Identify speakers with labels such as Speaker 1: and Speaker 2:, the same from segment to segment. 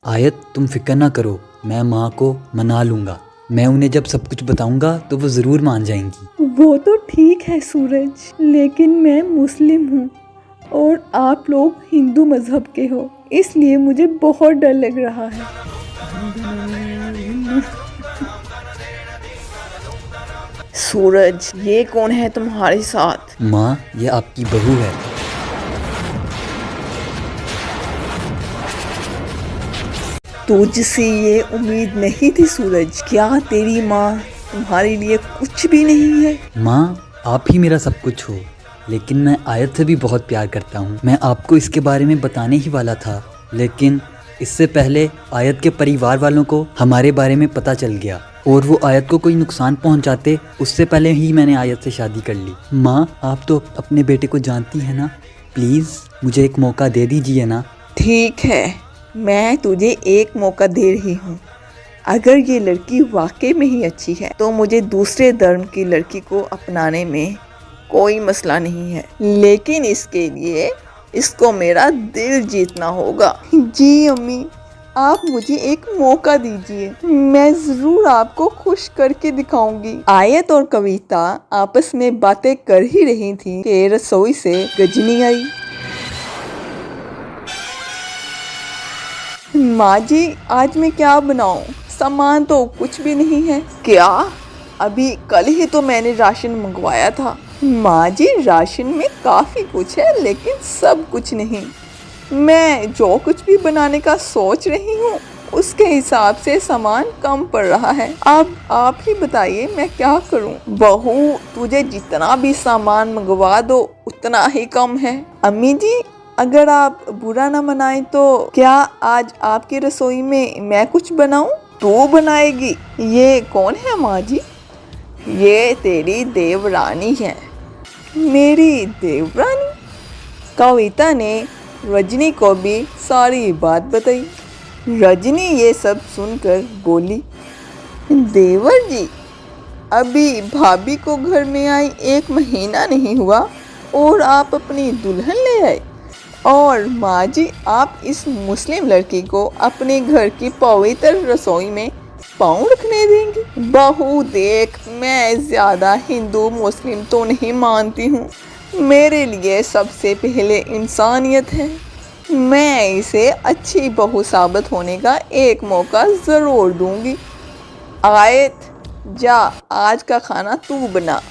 Speaker 1: आयत तुम फिक्र ना करो, मैं माँ को मना लूँगा। मैं उन्हें जब सब कुछ बताऊँगा तो वो ज़रूर मान जाएंगी।
Speaker 2: वो तो ठीक है सूरज, लेकिन मैं मुस्लिम हूँ और आप लोग हिंदू मज़हब के हो, इसलिए मुझे बहुत डर लग रहा है।
Speaker 3: सूरज, ये कौन है तुम्हारे साथ?
Speaker 1: माँ, ये आपकी बहू है।
Speaker 3: तुझसे ये उम्मीद नहीं थी सूरज। क्या तेरी माँ तुम्हारे लिए कुछ भी नहीं है?
Speaker 1: माँ, आप ही मेरा सब कुछ हो, लेकिन मैं आयत से भी बहुत प्यार करता हूँ। मैं आपको इसके बारे में बताने ही वाला था, लेकिन इससे पहले आयत के परिवार वालों को हमारे बारे में पता चल गया और वो आयत को कोई नुकसान पहुँचाते उससे पहले ही मैंने आयत से शादी कर ली। माँ, आप तो अपने बेटे को जानती हैं ना, प्लीज़ मुझे एक मौका दे दीजिए ना।
Speaker 3: ठीक है, मैं तुझे एक मौका दे रही हूँ। अगर ये लड़की वाकई में ही अच्छी है तो मुझे दूसरे धर्म की लड़की को अपनाने में कोई मसला नहीं है, लेकिन इसके लिए इसको मेरा दिल जीतना होगा। जी अम्मी, आप मुझे एक मौका दीजिए, मैं ज़रूर आपको खुश करके दिखाऊंगी। आयत और कविता आपस में बातें कर ही रही थी कि रसोई से गजनी आई। माँ जी, आज मैं क्या बनाऊं? सामान तो कुछ भी नहीं है। क्या? अभी कल ही तो मैंने राशन मंगवाया था। माँ जी, राशन में काफ़ी कुछ है, लेकिन सब कुछ नहीं। मैं जो कुछ भी बनाने का सोच रही हूँ उसके हिसाब से सामान कम पड़ रहा है। अब आप ही बताइए मैं क्या करूँ? बहू, तुझे जितना भी सामान मंगवा दो उतना ही कम है। अम्मी जी, अगर आप बुरा ना मनाए तो क्या आज आपकी रसोई में मैं कुछ बनाऊं? तू बनाएगी? ये कौन है माँ जी? ये तेरी देवरानी है। मेरी देवरानी? कविता ने रजनी को भी सारी बात बताई। रजनी ये सब सुनकर बोली, देवर जी, अभी भाभी को घर में आई 1 महीना नहीं हुआ और आप अपनी दुल्हन ले आए। और माँ जी, आप इस मुस्लिम लड़की को अपने घर की पवित्र रसोई में पाँव रखने देंगी? बहू देख, मैं ज़्यादा हिंदू मुस्लिम तो नहीं मानती हूँ। मेरे लिए सबसे पहले इंसानियत है। मैं इसे अच्छी बहू साबित होने का एक मौका ज़रूर दूँगी। आयत, जा आज का खाना तू बना।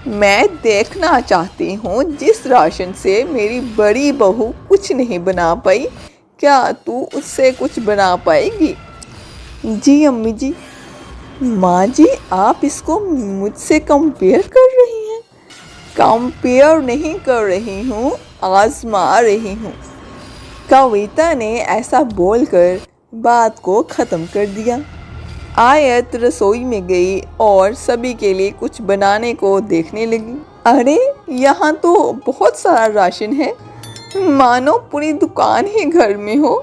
Speaker 3: मैं देखना चाहती हूँ जिस राशन से मेरी बड़ी बहू कुछ नहीं बना पाई, क्या तू उससे कुछ बना पाएगी? जी अम्मी जी। माँ जी, आप इसको मुझसे कंपेयर कर रही हैं? कंपेयर नहीं कर रही हूँ, आजमा रही हूँ। कविता ने ऐसा बोलकर बात को ख़त्म कर दिया। आयत रसोई में गई और सभी के लिए कुछ बनाने को देखने लगी। अरे, यहाँ तो बहुत सारा राशन है, मानो पूरी दुकान ही घर में हो।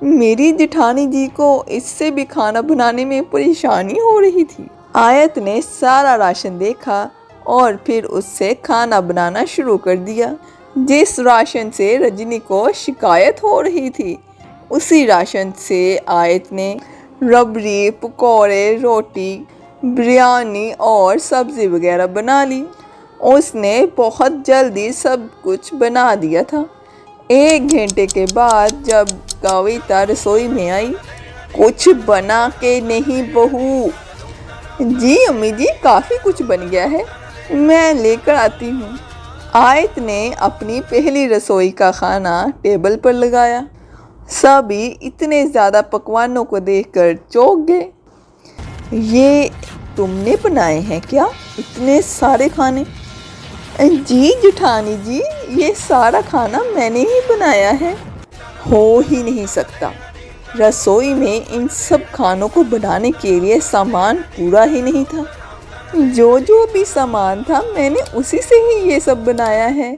Speaker 3: मेरी जेठानी जी को इससे भी खाना बनाने में परेशानी हो रही थी। आयत ने सारा राशन देखा और फिर उससे खाना बनाना शुरू कर दिया। जिस राशन से रजनी को शिकायत हो रही थी, उसी राशन से आयत ने रबड़ी, पकौड़े, रोटी, बिरयानी और सब्ज़ी वगैरह बना ली। उसने बहुत जल्दी सब कुछ बना दिया था। 1 घंटे के बाद जब कविता रसोई में आई, कुछ बना के नहीं बहू? जी अम्मी जी, काफ़ी कुछ बन गया है, मैं लेकर आती हूँ। आयत ने अपनी पहली रसोई का खाना टेबल पर लगाया। सभी इतने ज़्यादा पकवानों को देखकर चौंक गए। ये तुमने बनाए हैं क्या, इतने सारे खाने? जी जेठानी जी, ये सारा खाना मैंने ही बनाया है। हो ही नहीं सकता, रसोई में इन सब खानों को बनाने के लिए सामान पूरा ही नहीं था। जो भी सामान था मैंने उसी से ही ये सब बनाया है।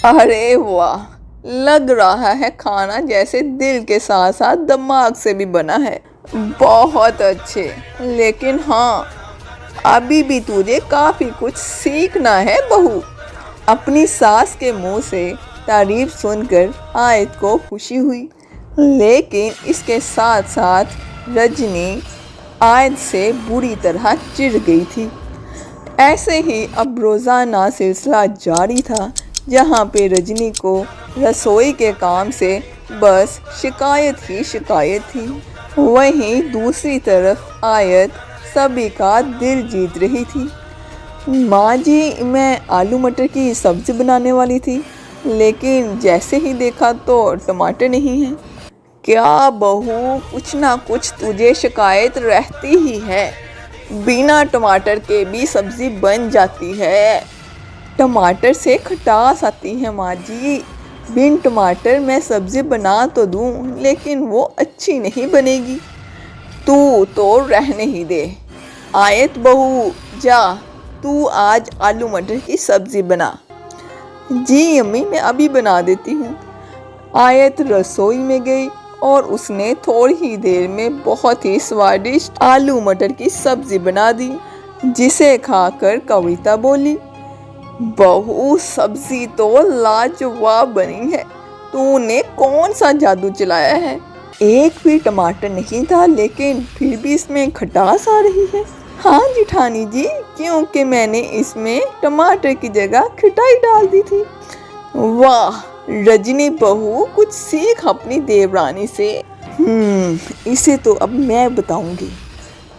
Speaker 3: अरे वाह, लग रहा है खाना जैसे दिल के साथ साथ दिमाग से भी बना है। बहुत अच्छे, लेकिन हाँ, अभी भी तुझे काफ़ी कुछ सीखना है बहू। अपनी सास के मुंह से तारीफ सुनकर आयत को खुशी हुई। लेकिन इसके साथ साथ रजनी आयत से बुरी तरह चिढ़ गई थी। ऐसे ही अब रोज़ाना सिलसिला जारी था, जहाँ पे रजनी को रसोई के काम से बस शिकायत ही शिकायत थी। वहीं दूसरी तरफ आयत सभी का दिल जीत रही थी। माँ जी, मैं आलू मटर की सब्ज़ी बनाने वाली थी, लेकिन जैसे ही देखा तो टमाटर नहीं है। क्या बहू, कुछ ना कुछ तुझे शिकायत रहती ही है। बिना टमाटर के भी सब्ज़ी बन जाती है। टमाटर से खटास आती है माँ जी। बिन टमाटर मैं सब्ज़ी बना तो दूँ, लेकिन वो अच्छी नहीं बनेगी। तू तो रहने ही दे। आयत बहू, जा तू आज आलू मटर की सब्ज़ी बना। जी अम्मी, मैं अभी बना देती हूँ। आयत रसोई में गई और उसने थोड़ी ही देर में बहुत ही स्वादिष्ट आलू मटर की सब्ज़ी बना दी, जिसे खाकर कविता बोली, बहू सब्ज़ी तो लाजवाब बनी है। तूने कौन सा जादू चलाया है? एक भी टमाटर नहीं था, लेकिन फिर भी इसमें खटास आ रही है। हाँ जिठानी जी, क्योंकि मैंने इसमें टमाटर की जगह खटाई डाल दी थी। वाह रजनी बहू, कुछ सीख अपनी देवरानी से। इसे तो अब मैं बताऊंगी।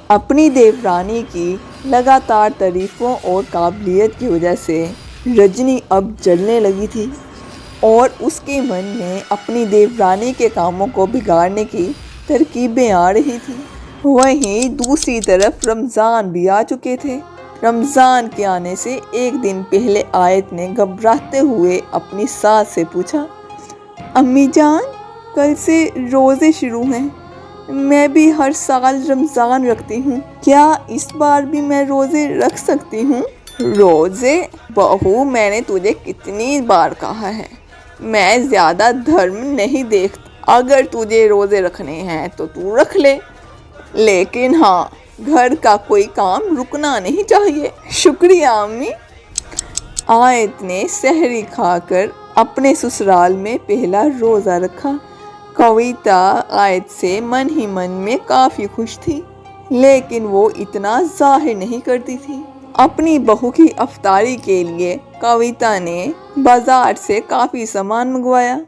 Speaker 3: अपनी देवरानी की लगातार तारीफ़ों और काबिलियत की वजह से रजनी अब जलने लगी थी और उसके मन में अपनी देवरानी के कामों को बिगाड़ने की तरकीबें आ रही थी। वहीं दूसरी तरफ रमज़ान भी आ चुके थे। रमज़ान के आने से एक दिन पहले आयत ने घबराते हुए अपनी सास से पूछा, अम्मी जान, कल से रोज़े शुरू हैं। मैं भी हर साल रमज़ान रखती हूँ, क्या इस बार भी मैं रोज़े रख सकती हूँ? रोज़े? बहू, मैंने तुझे कितनी बार कहा है, मैं ज़्यादा धर्म नहीं देखती। अगर तुझे रोज़े रखने हैं तो तू रख ले, लेकिन हाँ, घर का कोई काम रुकना नहीं चाहिए। शुक्रिया अम्मी। आयत ने सहरी खाकर अपने ससुराल में पहला रोज़ा रखा। कविता आयत से मन ही मन में काफ़ी खुश थी, लेकिन वो इतना जाहिर नहीं करती थी। अपनी बहू की अफ्तारी के लिए कविता ने बाजार से काफ़ी सामान मंगवाया।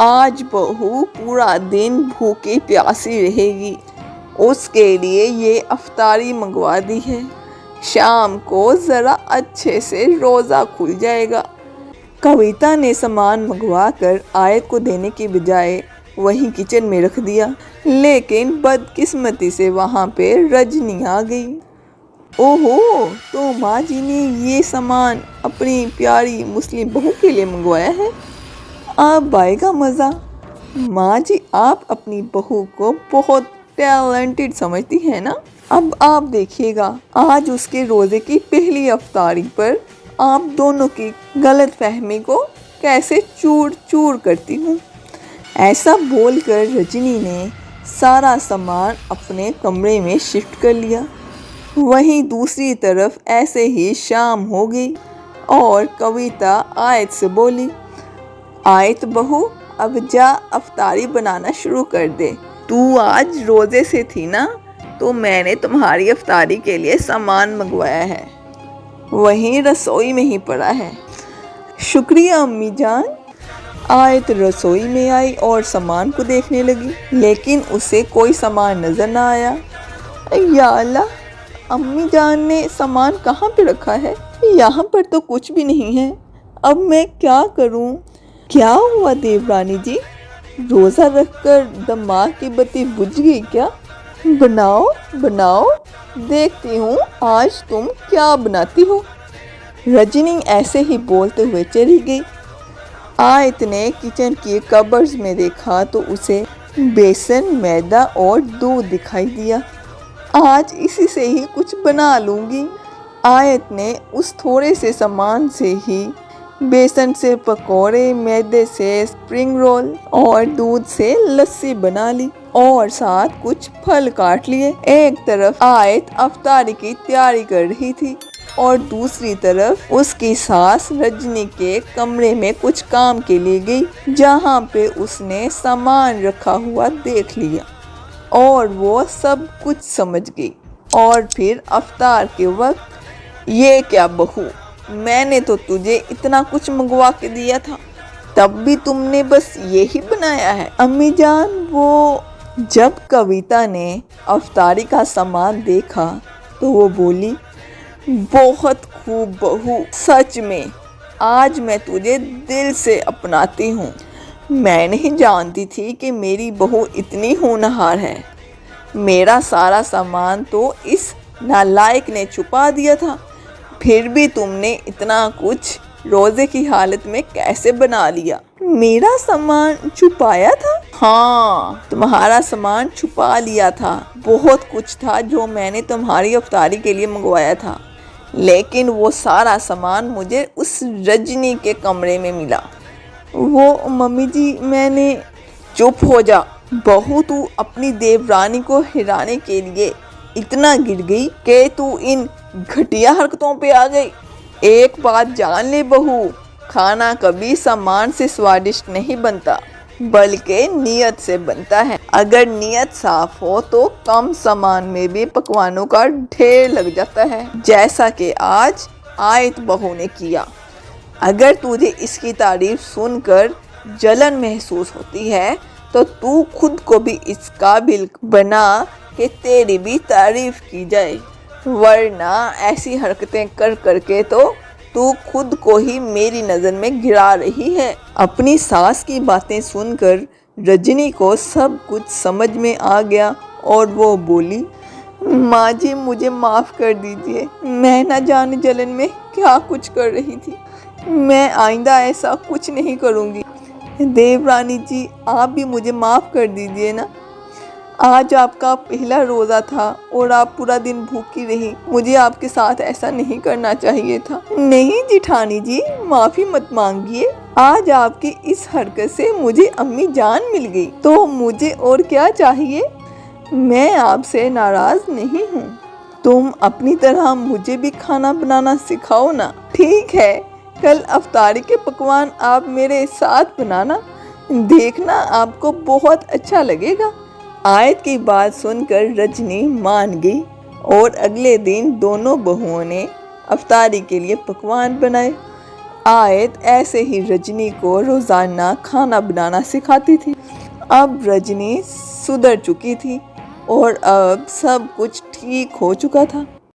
Speaker 3: आज बहू पूरा दिन भूखी प्यासी रहेगी, उसके लिए ये अफ्तारी मंगवा दी है। शाम को ज़रा अच्छे से रोज़ा खुल जाएगा। कविता ने सामान मंगवा कर आयत को देने की बजाय वहीं किचन में रख दिया, लेकिन बदकिस्मती से वहाँ पे रजनी आ गई। ओहो, तो माँ जी ने ये सामान अपनी प्यारी मुस्लिम बहू के लिए मंगवाया है। अब आएगा मज़ा। माँ जी, आप अपनी बहू को बहुत टैलेंटेड समझती है ना। अब आप देखिएगा, आज उसके रोज़े की पहली अफ्तारी पर आप दोनों की गलत फहमी को कैसे चूर चूर करती हूँ। ऐसा बोलकर रजनी ने सारा सामान अपने कमरे में शिफ्ट कर लिया। वहीं दूसरी तरफ ऐसे ही शाम हो गई और कविता आयत से बोली, आयत बहू, अब जा अफ्तारी बनाना शुरू कर दे। तू आज रोज़े से थी ना, तो मैंने तुम्हारी अफ्तारी के लिए सामान मंगवाया है, वहीं रसोई में ही पड़ा है। शुक्रिया अम्मी जान। आयत रसोई में आई और सामान को देखने लगी, लेकिन उसे कोई सामान नज़र ना आया। या अल्लाह, अम्मी जान ने सामान कहाँ पे रखा है? यहाँ पर तो कुछ भी नहीं है। अब मैं क्या करूँ? क्या हुआ देवरानी जी, रोज़ा रखकर दिमाग की बत्ती बुझ गई क्या? बनाओ बनाओ, देखती हूँ आज तुम क्या बनाती हो। रजनी ऐसे ही बोलते हुए चली गई। आयत ने किचन की कबर्ड्स में देखा तो उसे बेसन, मैदा और दूध दिखाई दिया। आज इसी से ही कुछ बना लूँगी। आयत ने उस थोड़े से सामान से ही बेसन से पकोड़े, मैदे से स्प्रिंग रोल और दूध से लस्सी बना ली और साथ कुछ फल काट लिए। एक तरफ आयत अफ्तारी की तैयारी कर रही थी और दूसरी तरफ उसकी सास रजनी के कमरे में कुछ काम के लिए गई, जहाँ पे उसने सामान रखा हुआ देख लिया और वो सब कुछ समझ गई। और फिर अफ्तार के वक्त, ये क्या बहू, मैंने तो तुझे इतना कुछ मंगवा के दिया था, तब भी तुमने बस यही बनाया है। अम्मी जान, वो जब कविता ने अफ्तारी का सामान देखा तो वो बोली, बहुत खूब बहू, सच में आज मैं तुझे दिल से अपनाती हूँ। मैं नहीं जानती थी कि मेरी बहू इतनी होनहार है। मेरा सारा सामान तो इस नालायक ने छुपा दिया था, फिर भी तुमने इतना कुछ रोजे की हालत में कैसे बना लिया। मेरा सामान छुपाया था? हाँ, तुम्हारा सामान छुपा लिया था। बहुत कुछ था जो मैंने तुम्हारी अफ्तारी के लिए मंगवाया था, लेकिन वो सारा सामान मुझे उस रजनी के कमरे में मिला। वो मम्मी जी, मैंने... चुप हो जा बहू, तू अपनी देवरानी को हिराने के लिए इतना गिर गई कि तू इन घटिया हरकतों पे आ गई। एक बात जान ले बहू, खाना कभी सामान से स्वादिष्ट नहीं बनता, बल्कि नियत से बनता है। अगर नियत साफ हो तो कम सामान में भी पकवानों का ढेर लग जाता है, जैसा कि आज आयत बहू ने किया। अगर तुझे इसकी तारीफ सुनकर जलन महसूस होती है तो तू खुद को भी इस काबिल बना कि तेरी भी तारीफ की जाए, वरना ऐसी हरकतें कर करके तो तू खुद को ही मेरी नज़र में गिरा रही है। अपनी सास की बातें सुनकर रजनी को सब कुछ समझ में आ गया और वो बोली, माँ जी मुझे माफ़ कर दीजिए, मैं न जाने जलन में क्या कुछ कर रही थी। मैं आइंदा ऐसा कुछ नहीं करूँगी। देवरानी जी, आप भी मुझे माफ़ कर दीजिए ना। आज आपका पहला रोज़ा था और आप पूरा दिन भूखी रही। मुझे आपके साथ ऐसा नहीं करना चाहिए था। नहीं जिठानी जी, माफ़ी मत मांगिए। आज आपकी इस हरकत से मुझे अम्मी जान मिल गई, तो मुझे और क्या चाहिए। मैं आपसे नाराज़ नहीं हूँ। तुम अपनी तरह मुझे भी खाना बनाना सिखाओ ना। ठीक है, कल अफ्तारी के पकवान आप मेरे साथ बनाना, देखना आपको बहुत अच्छा लगेगा। आयत की बात सुनकर रजनी मान गई और अगले दिन दोनों बहुओं ने अफ्तारी के लिए पकवान बनाए। आयत ऐसे ही रजनी को रोज़ाना खाना बनाना सिखाती थी। अब रजनी सुधर चुकी थी और अब सब कुछ ठीक हो चुका था।